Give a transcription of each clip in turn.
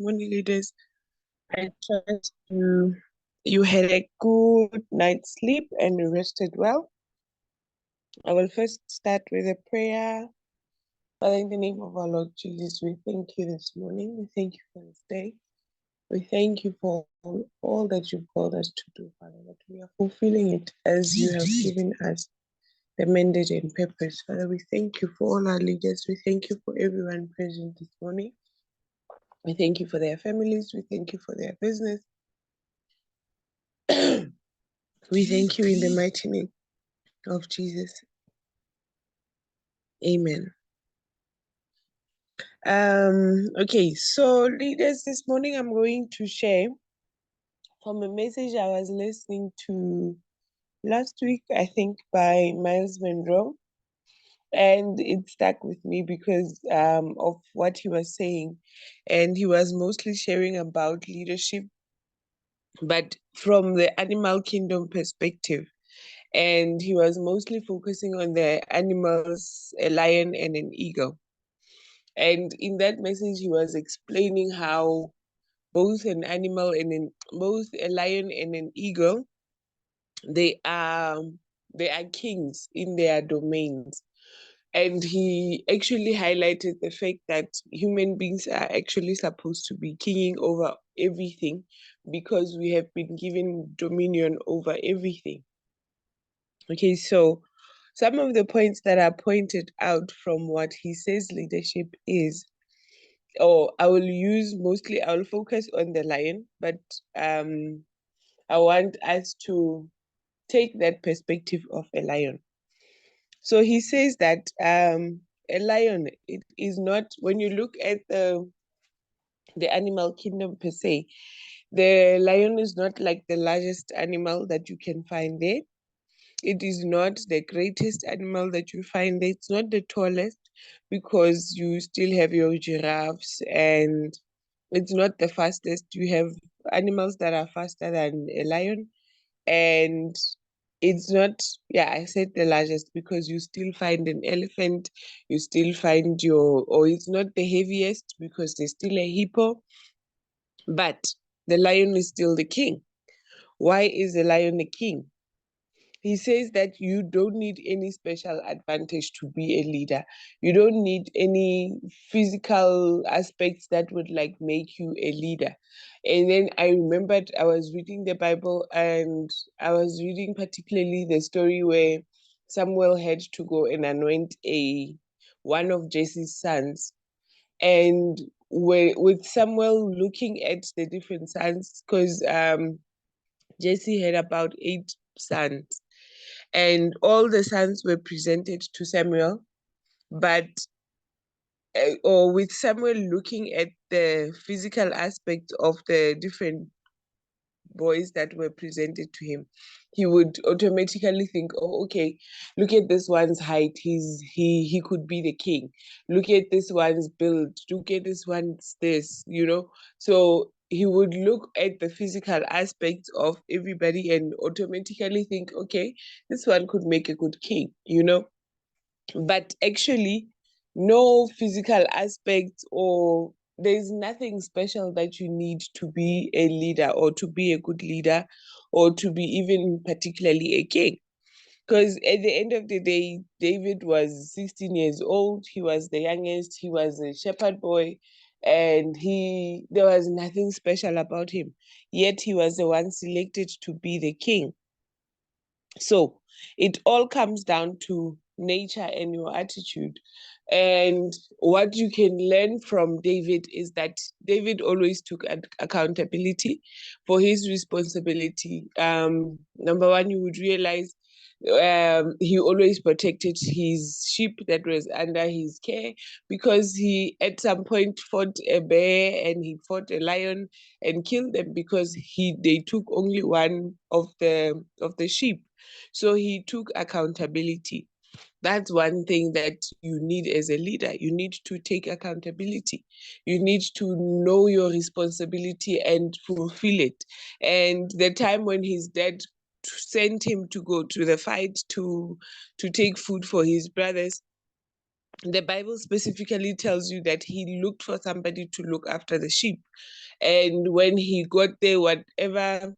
morning, leaders. I trust you had a good night's sleep and you rested well. I will first start with a prayer. Father, in the name of our Lord Jesus, we thank you this morning. We thank you for this day. We thank you for all that you've called us to do, Father, that we are fulfilling it as you have given us the mandate and purpose. Father, we thank you for all our leaders. We thank you for everyone present this morning. We thank you for their families. We thank you for their business. We thank you in the mighty name of Jesus. Amen. Okay, so leaders, this morning I'm going to share from a message I was listening to last week, I think, by Miles Monroe. And it stuck with me because of what he was saying. And he was mostly sharing about leadership, but from the animal kingdom perspective. And he was mostly focusing on the animals, a lion and an eagle. And in that message, he was explaining how both an animal and both a lion and an eagle, they are kings in their domains. And he actually highlighted the fact that human beings are actually supposed to be kinging over everything because we have been given dominion over everything. Okay, so some of the points that are pointed out from what he says leadership is, or I will focus on the lion, but I want us to take that perspective of a lion. So he says that a lion, it is not, when you look at the animal kingdom per se, the lion is not like the largest animal that you can find there. It is not the greatest animal that you find there. It's not the tallest because you still have your giraffes, and it's not the fastest. You have animals that are faster than a lion, and it's not, yeah, I said the largest because you still find an elephant, you still find or it's not the heaviest because there's still a hippo, but the lion is still the king. Why is the lion the king? He says that you don't need any special advantage to be a leader. You don't need any physical aspects that would like make you a leader. And then I remembered I was reading the Bible, and I was reading particularly the story where Samuel had to go and anoint one of Jesse's sons. And with Samuel looking at the different sons, because Jesse had about 8 sons, and all the sons were presented to Samuel, but or with Samuel looking at the physical aspect of the different boys that were presented to him, he would automatically think, oh, okay, look at this one's height, he could be the king. Look at this one's build, look at this one's this, so he would look at the physical aspects of everybody and automatically think, okay, this one could make a good king, but actually no physical aspects, or there's nothing special that you need to be a leader or to be a good leader or to be even particularly a king. Because at the end of the day, David was 16 years old. He was the youngest. He was a shepherd boy, and there was nothing special about him. Yet he was the one selected to be the king. So it all comes down to nature and your attitude. And what you can learn from David is that David always took accountability for his responsibility. Number one, you would realize he always protected his sheep that was under his care, because he at some point fought a bear and he fought a lion and killed them because they took only one of the sheep. So he took accountability. That's one thing that you need as a leader. You need to take accountability. You need to know your responsibility and fulfill it. And the time when his dad sent him to go to the fight to take food for his brothers, the Bible specifically tells you that he looked for somebody to look after the sheep. And when he got there, whatever,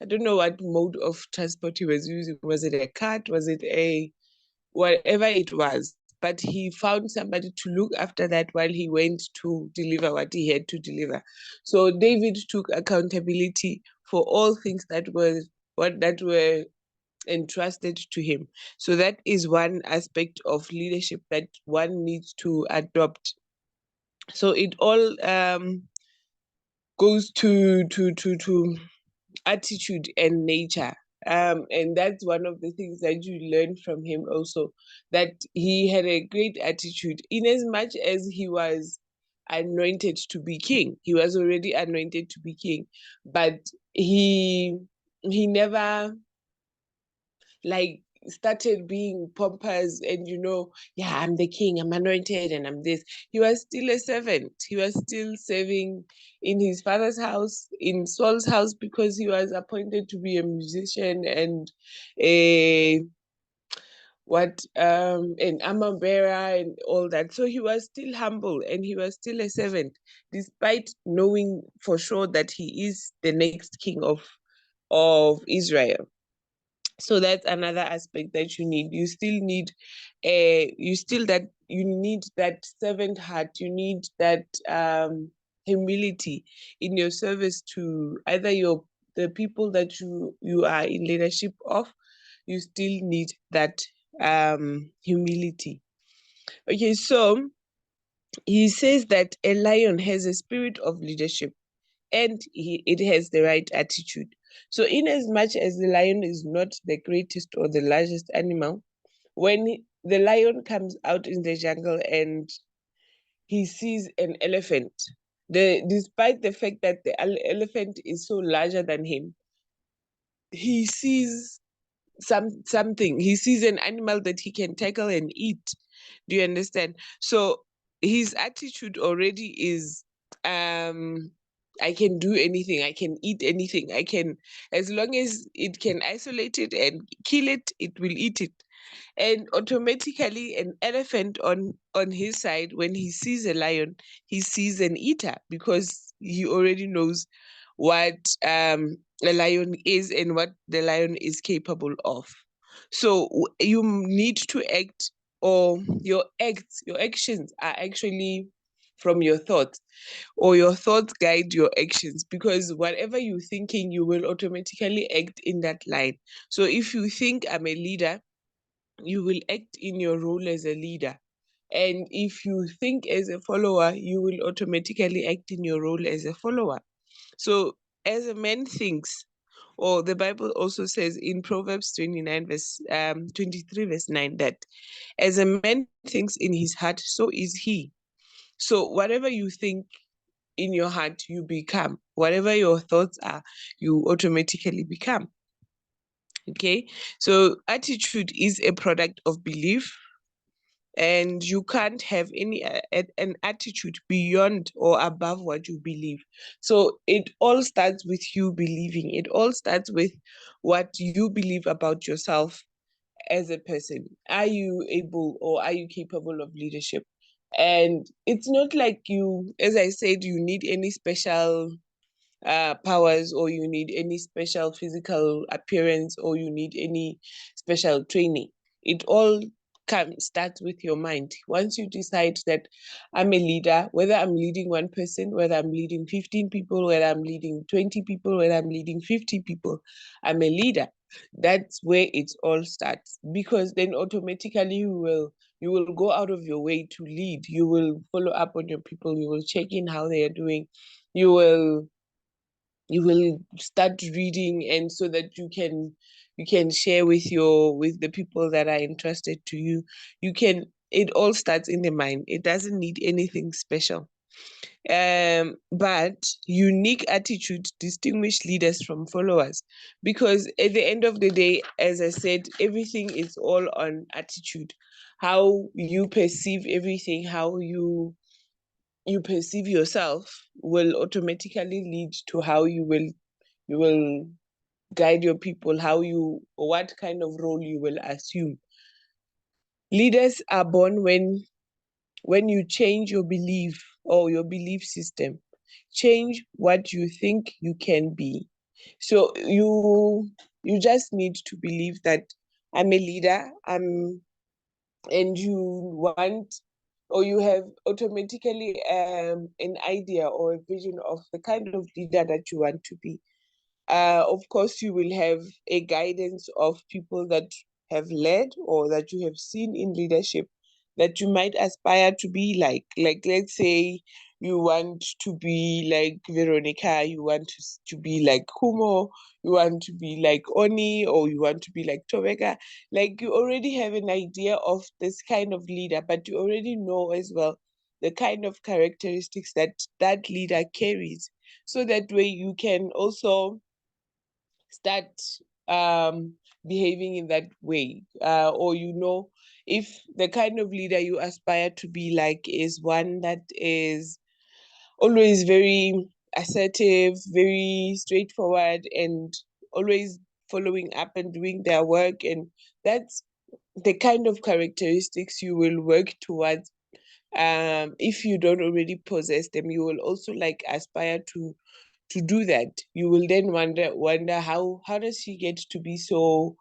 I don't know what mode of transport he was using. Was it a cart? Was it a whatever it was? But he found somebody to look after that while he went to deliver what he had to deliver. So David took accountability for all things that were entrusted to him. So that is one aspect of leadership that one needs to adopt. So it all goes to attitude and nature. And that's one of the things that you learn from him also, that he had a great attitude. In as much as he was anointed to be king, he was already anointed to be king, but he never like started being pompous and yeah, I'm the king, I'm anointed, and I'm this. He was still a servant. He was still serving in his father's house, in Saul's house, because he was appointed to be a musician and a an armor bearer and all that. So he was still humble and he was still a servant, despite knowing for sure that he is the next king of Israel. So that's another aspect that you need. You still need you need that servant heart. You need that humility in your service to either the people that you are in leadership of. You still need that humility. Okay, so he says that a lion has a spirit of leadership and it has the right attitude. So in as much as the lion is not the greatest or the largest animal, when the lion comes out in the jungle and he sees an elephant, despite the fact that the elephant is so larger than him, he sees something. He sees an animal that he can tackle and eat. Do you understand? So his attitude already is I can do anything, I can eat anything, I can, as long as it can isolate it and kill it, it will eat it. And automatically an elephant on his side, when he sees a lion, he sees an eater, because he already knows what a lion is and what the lion is capable of. So you need to act, or your actions are actually from your thoughts, or your thoughts guide your actions, because whatever you're thinking, you will automatically act in that line. So if you think I'm a leader, you will act in your role as a leader. And if you think as a follower, you will automatically act in your role as a follower. So as a man thinks, or the Bible also says in Proverbs 23 verse 9, that as a man thinks in his heart, so is he. So whatever you think in your heart, you become. Whatever your thoughts are, you automatically become. Okay, so attitude is a product of belief, and you can't have an attitude beyond or above what you believe. So it all starts with you believing. It all starts with what you believe about yourself as a person. Are you able, or are you capable of leadership? And it's not like you, as I said, you need any special powers, or you need any special physical appearance, or you need any special training. It all starts with your mind. Once you decide that I'm a leader, whether I'm leading one person, whether I'm leading 15 people, whether I'm leading 20 people, whether I'm leading 50 people, I'm a leader. That's where it all starts, because then automatically you will go out of your way to lead. You will follow up on your people. You will check in how they are doing. You will start reading, and so that you can share with the people that are interested to you. It all starts in the mind. It doesn't need anything special. But unique attitude distinguish leaders from followers, because at the end of the day, as I said, everything is all on attitude. How you perceive everything, how you perceive yourself, will automatically lead to how you will guide your people, what kind of role you will assume. Leaders are born when when you change your belief or your belief system, change what you think you can be. So you just need to believe that I'm a leader, and you want, or you have automatically an idea or a vision of the kind of leader that you want to be. Of course, you will have a guidance of people that have led or that you have seen in leadership that you might aspire to be like. Like, let's say you want to be like Veronica, you want to be like Kumo, you want to be like Oni, or you want to be like Tobeka. Like, you already have an idea of this kind of leader, but you already know as well the kind of characteristics that that leader carries. So that way you can also start um, behaving in that way. Or, if the kind of leader you aspire to be like is one that is always very assertive, very straightforward, and always following up and doing their work. And that's the kind of characteristics you will work towards. If you don't already possess them, you will also like aspire to do that. You will then wonder how does she get to be so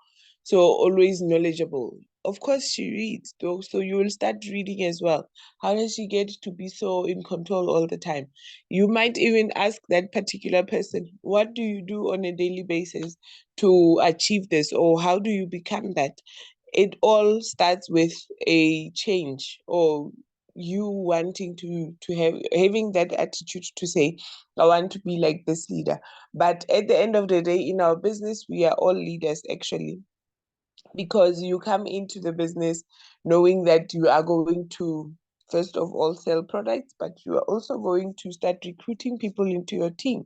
always knowledgeable. Of course she reads though, so you will start reading as well. How does she get to be so in control all the time? You might even ask that particular person, what do you do on a daily basis to achieve this, or how do you become that? It all starts with a change, or you wanting to have having that attitude to say, I want to be like this leader. But at the end of the day, in our business, we are all leaders actually, because you come into the business knowing that you are going to, first of all, sell products, but you are also going to start recruiting people into your team.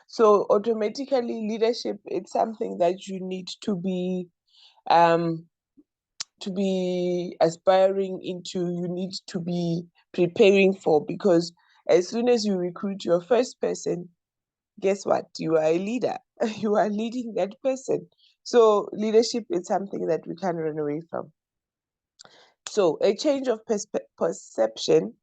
So automatically, leadership, it's something that you need um, to be aspiring into, you need to be preparing for, because as soon as you recruit your first person, guess what? You are a leader. You are leading that person. So leadership is something that we can't run away from. So a change of perception,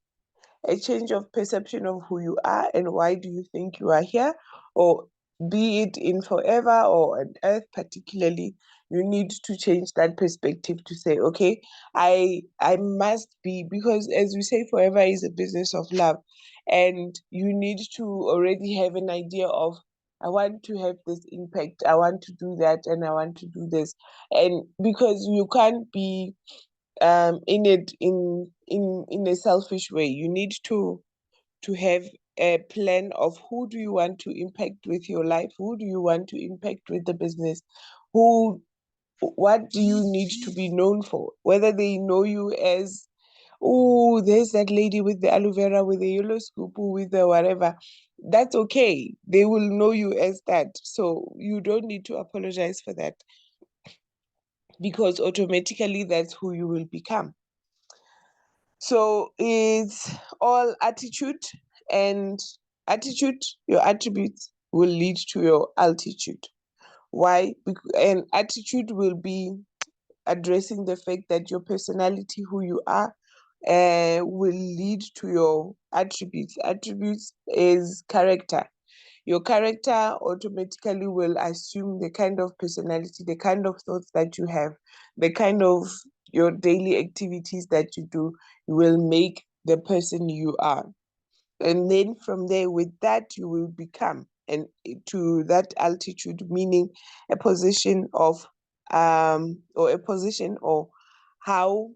a change of perception of who you are and why do you think you are here, or be it in forever or on earth particularly, you need to change that perspective to say, okay, I must be, because as we say, forever is a business of love, and you need to already have an idea of, I want to have this impact, I want to do that, and I want to do this. And because you can't be in it in a selfish way, you need to have a plan of who do you want to impact with your life, who do you want to impact with the business, who what do you need to be known for, whether they know you as, oh, there's that lady with the aloe vera, with the yellow scoop, with the whatever. That's okay, they will know you as that, so you don't need to apologize for that, because automatically that's who you will become. So it's all attitude, and attitude, your attributes will lead to your altitude. Why? And attitude will be addressing the fact that your personality, who you are, will lead to your attributes. Attributes is character. Your character automatically will assume the kind of personality, the kind of thoughts that you have, the kind of your daily activities that you do will make the person you are. And then from there, with that, you will become, and to that altitude, meaning a position of, or a position, or how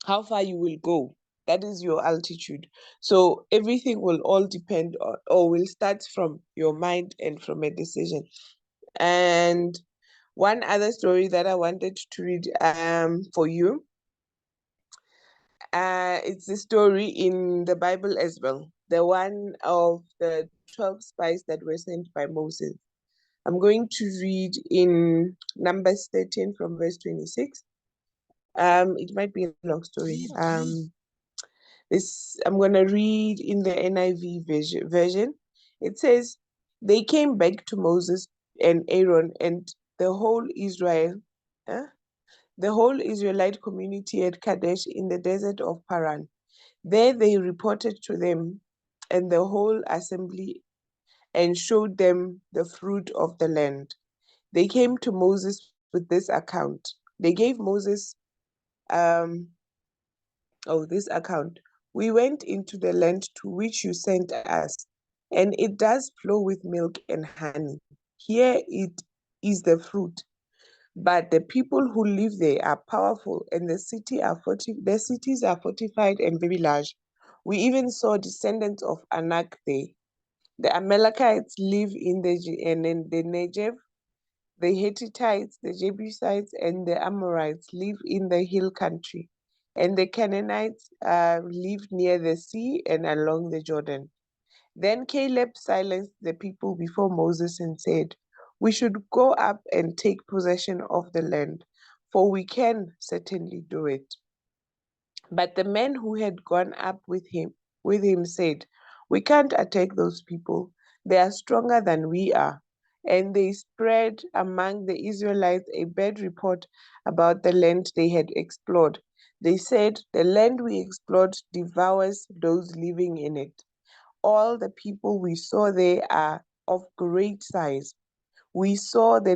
far you will go. That is your altitude. So everything will all depend on, or will start from your mind and from a decision. And one other story that I wanted to read for you, it's a story in the Bible as well, the one of the 12 spies that were sent by Moses. I'm going to read in Numbers 13 from verse 26. It might be a long story. I'm going to read in the NIV version. It says, they came back to Moses and Aaron and the whole the whole Israelite community at Kadesh in the desert of Paran. There they reported to them and the whole assembly and showed them the fruit of the land. They came to Moses with this account. They gave Moses this account. We went into the land to which you sent us, and it does flow with milk and honey. Here it is the fruit. But the people who live there are powerful, and the cities are fortified and very large. We even saw descendants of Anak there. The Amalekites live in the Negev. The Hittites, the Jebusites, and the Amorites live in the hill country, and the Canaanites live near the sea and along the Jordan. Then Caleb silenced the people before Moses and said, "We should go up and take possession of the land, for we can certainly do it." But the men who had gone up with him said, "We can't attack those people. They are stronger than we are." And they spread among the Israelites a bad report about the land they had explored. They said, "The land we explored devours those living in it. All the people we saw there are of great size. We saw the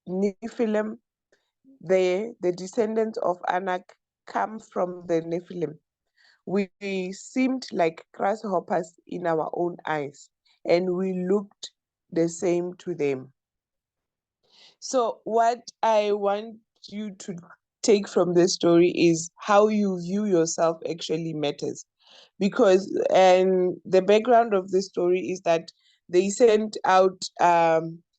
Nephilim there, the descendants of Anak come from the Nephilim. We seemed like grasshoppers in our own eyes, and we looked the same to them." So, what I want you to take from this story is how you view yourself actually matters. Because the background of the story is that they sent out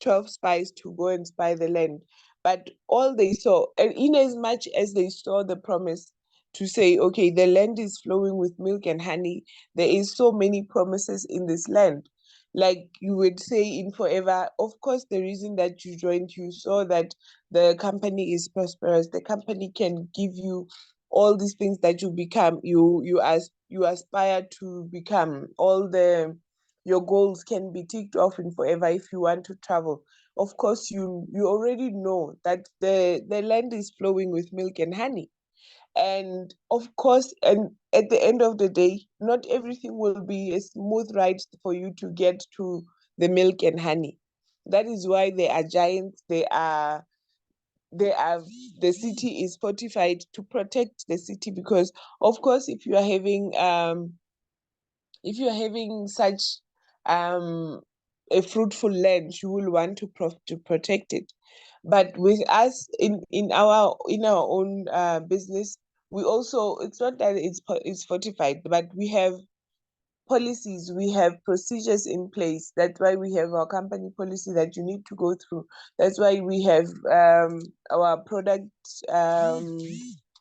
12 spies to go and spy the land, but all they saw, and in as much as they saw the promise to say, okay, the land is flowing with milk and honey, there is so many promises in this land, like you would say in forever. Of course, the reason that you joined, you saw that the company is prosperous, the company can give you all these things that you aspire to become. All the your goals can be ticked off in forever if you want to travel. Of course, you already know that the land is flowing with milk and honey. And of course, and at the end of the day, not everything will be a smooth ride for you to get to the milk and honey. That is why there are giants, they are the city is fortified to protect the city, because of course if you're having such um a fruitful land, you will want to protect it. But with us in our own business, we also, it's not that it's fortified, but we have policies, we have procedures in place. That's why we have our company policy that you need to go through. That's why we have our product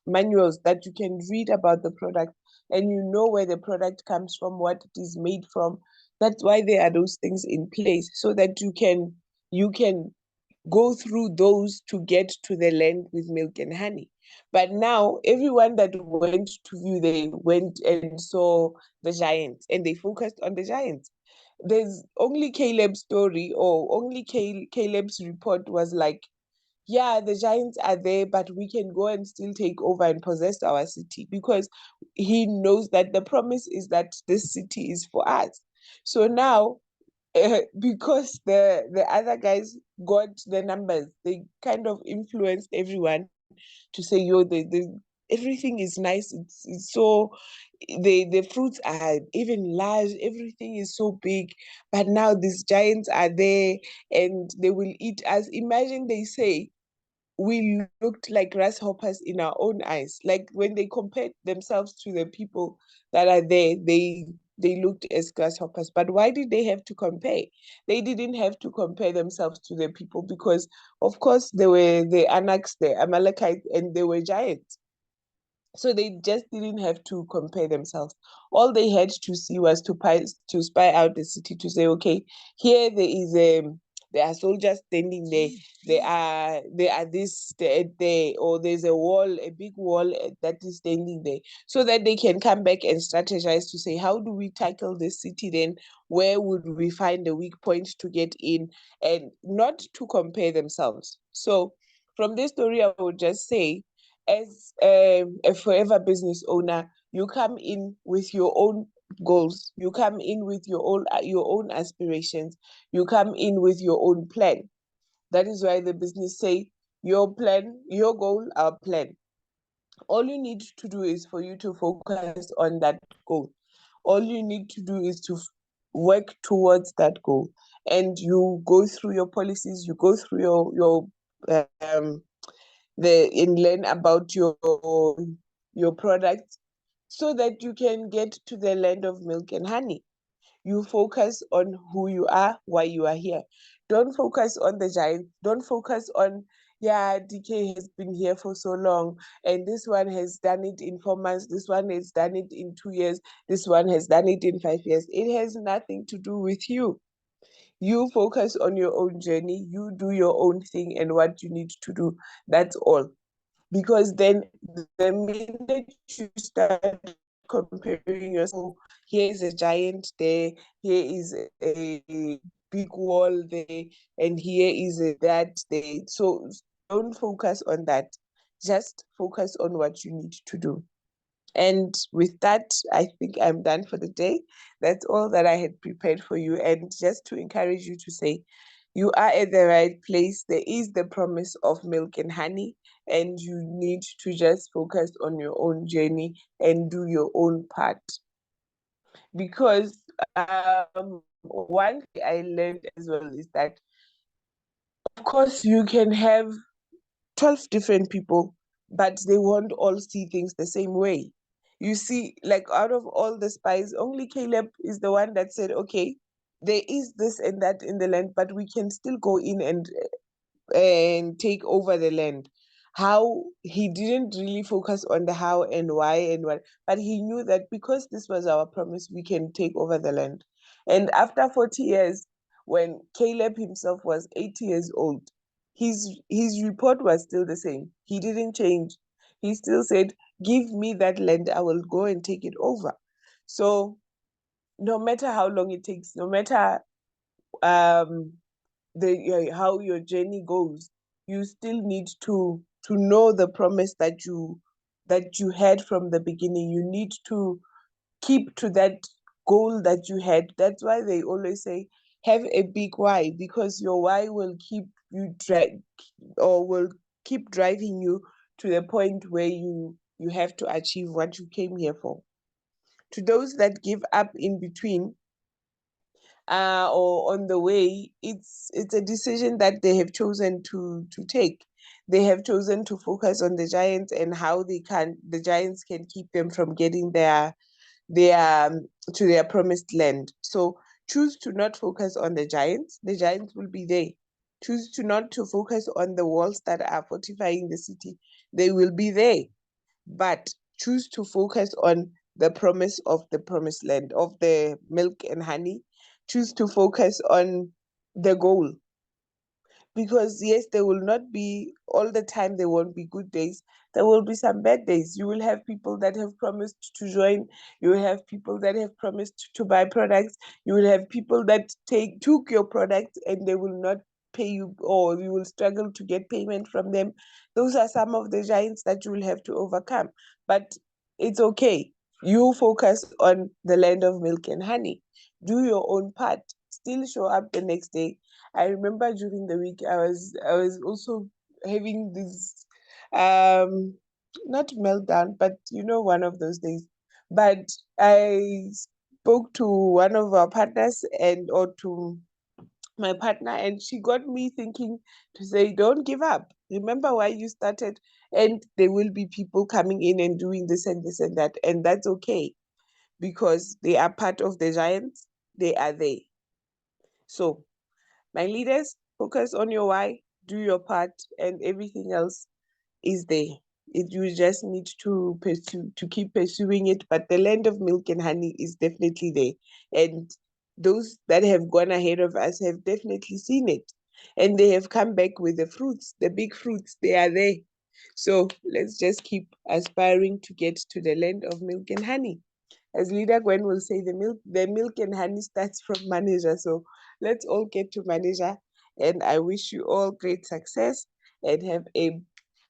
manuals that you can read about the product, and you know where the product comes from, what it is made from. That's why there are those things in place, so that you can go through those to get to the land with milk and honey. But now everyone that went to view, they went and saw the giants, and they focused on the giants. There's only Caleb's story, or only Caleb's report was like, yeah, the giants are there, but we can go and still take over and possess our city, because he knows that the promise is that this city is for us. So now, because the other guys got the numbers, they kind of influenced everyone to say, yo, everything is nice. It's so, the fruits are even large. Everything is so big, but now these giants are there, and they will eat us. Imagine they say we looked like grasshoppers in our own eyes. Like when they compared themselves to the people that are there, they looked as grasshoppers. But why did they have to compare? They didn't have to compare themselves to the people, because of course they were the Anaks, the Amalekites, and they were giants. So they just didn't have to compare themselves. All they had to see was to spy out the city, to say, okay, here there are soldiers standing there. There are this there, or there's a wall, a big wall that is standing there, so that they can come back and strategize to say, how do we tackle this city then? Where would we find the weak point to get in, and not to compare themselves. So from this story, I would just say, as a forever business owner, you come in with your own goals. You come in with your own aspirations. You come in with your own plan. That is why the business say, your plan, your goal, our plan. All you need to do is for you to focus on that goal. All you need to do is to work towards that goal, and you go through your policies, you go through your and learn about your product, so that you can get to the land of milk and honey. You focus on who you are, why you are here. Don't focus on the giant. Don't focus on, yeah, DK has been here for so long, and this one has done it in 4 months, this one has done it in 2 years, this one has done it in 5 years. It has nothing to do with you. You focus on your own journey, you do your own thing and what you need to do. That's all. Because then the minute you start comparing yourself, here is a giant there, here is a big wall there, and here is a that there. So don't focus on that. Just focus on what you need to do. And with that, I think I'm done for the day. That's all that I had prepared for you. And just to encourage you to say, you are at the right place. There is the promise of milk and honey, and you need to just focus on your own journey and do your own part. Because one thing I learned as well is that, of course, you can have 12 different people, but they won't all see things the same way. You see, like out of all the spies, only Caleb is the one that said, okay, there is this and that in the land, but we can still go in and take over the land. How he didn't really focus on the how and why and what, but he knew that because this was our promise, we can take over the land. And after 40 years, when Caleb himself was 80 years old, his report was still the same. He didn't change. He still said, give me that land, I will go and take it over. So no matter how long it takes, no matter um how your journey goes, you still need to know the promise that you had from the beginning. You need to keep to that goal that you had. That's why they always say, have a big why, because your why will keep you will keep driving you to the point where you have to achieve what you came here for. To those that give up in between, or on the way, it's a decision that they have chosen to take. They have chosen to focus on the giants and how the giants can keep them from getting their to their promised land. So choose to not focus on the giants. The giants will be there. Choose to not to focus on the walls that are fortifying the city. They will be there. But choose to focus on the promise of the promised land, of the milk and honey. Choose to focus on the goal, because yes, there will not be all the time, there won't be good days, there will be some bad days. You will have people that have promised to join, you will have people that have promised to buy products, you will have people that took your product and they will not pay you, or you will struggle to get payment from them. Those are some of the giants that you will have to overcome, but it's okay. You focus on the land of milk and honey. Do your own part. Still show up the next day. I remember during the week I was also having this not meltdown, but one of those days. But I spoke to one of our partners or to my partner, and she got me thinking to say, don't give up. Remember why you started, and there will be people coming in and doing this and this and that, and that's okay, because they are part of the giants. They are there. So my leaders, focus on your why, do your part, and everything else is there. You just need to keep pursuing it. But the land of milk and honey is definitely there. And those that have gone ahead of us have definitely seen it. And they have come back with the fruits, the big fruits, they are there. So let's just keep aspiring to get to the land of milk and honey. As Leader Gwen will say, the milk and honey starts from manager. So let's all get to manager. And I wish you all great success and have a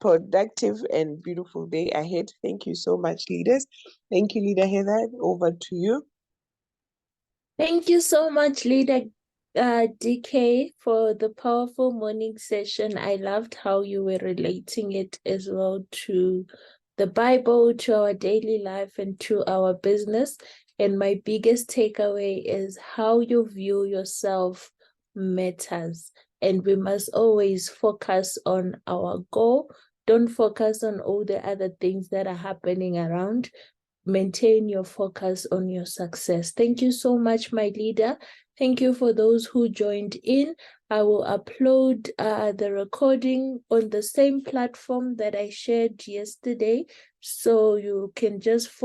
productive and beautiful day ahead. Thank you so much, leaders. Thank you, Leader Heather. Over to you. Thank you so much, Leader DK, for the powerful morning session. I loved how you were relating it as well to the Bible, to our daily life, and to our business. And my biggest takeaway is how you view yourself matters. And we must always focus on our goal. Don't focus on all the other things that are happening around. Maintain your focus on your success. Thank you so much, my leader. Thank you for those who joined in. I will upload the recording on the same platform that I shared yesterday, so you can just follow